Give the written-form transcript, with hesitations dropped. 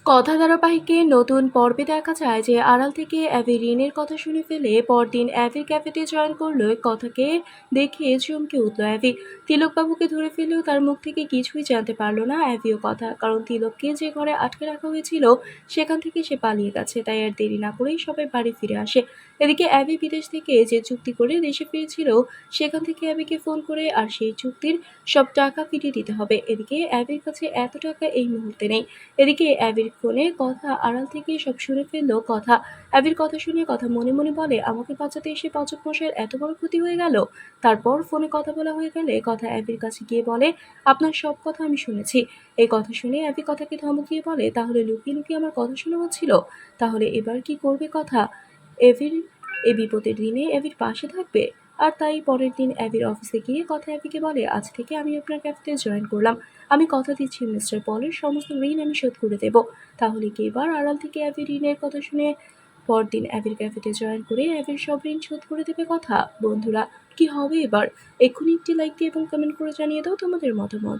কথা ধারাবাহিকে নতুন পর্বে দেখা যায় যে আড়াল থেকে অ্যাবি রিনের কথা শুনে ফেলে পরদিন অ্যাবির ক্যাফেতে জয়েন করলো। কথাকে দেখে চমকে উঠল অ্যাবি। তিলকবাবুকে ধরে ফেলেও তার মুখ থেকে কিছুই জানতে পারলো না অ্যাবিও কথা, কারণ তিলককে যে ঘরে আটকে রাখা হয়েছিল সেখান থেকে সে পালিয়ে গেছে। তাই আর দেরি না করেই সবাই বাড়ি ফিরে আসে। এদিকে অ্যাবি বিদেশ থেকে যে চুক্তি করে দেশে ফিরেছিল সেখান থেকে অ্যাবিকে ফোন করে আর সেই চুক্তির সব টাকা ফিরিয়ে দিতে হবে। এদিকে অ্যাবির কাছে এত টাকা এই মুহূর্তে নেই। এদিকে অ্যাবির ফোনে কথা আড়াল থেকে সব শুনে ফেললো কথা। অ্যাবির কথা শুনে কথা মনে মনে বলে, আমাকে বাঁচাতে এসে পাচক মশাইয়ের এত বড় ক্ষতি হয়ে গেল। তারপর ফোনে কথা বলা হয়ে গেলে কথা অ্যাবির কাছে গিয়ে বলে, আপনার সব কথা আমি শুনেছি। এই কথা শুনে অ্যাবি কথাকে ধমক দিয়ে বলে, তাহলে লুকিয়ে লুকিয়ে আমার কথা শোনা হচ্ছিল? তাহলে এবার কি করবে কথা? এভির এই বিপদের দিনে অ্যাবির পাশে থাকবে। আর তাই পরের দিন অ্যাবির অফিসে গিয়ে কথা অ্যাবিকে বলে, আজ থেকে আমি আপনার ক্যাফেতে জয়েন করলাম। আমি কথা দিচ্ছি মিস্টার পলের সমস্ত ঋণ আমি শোধ করে দেব। তাহলে কি এবার আড়াল থেকে অ্যাবি ঋণের কথা শুনে পরদিন অ্যাবির ক্যাফেতে জয়েন করে অ্যাবির সব ঋণ শোধ করে দেবে কথা? বন্ধুরা, কি হবে এবার? এক্ষুনি একটি লাইক দিয়ে এবং কমেন্ট করে জানিয়ে দাও তোমাদের মতামত।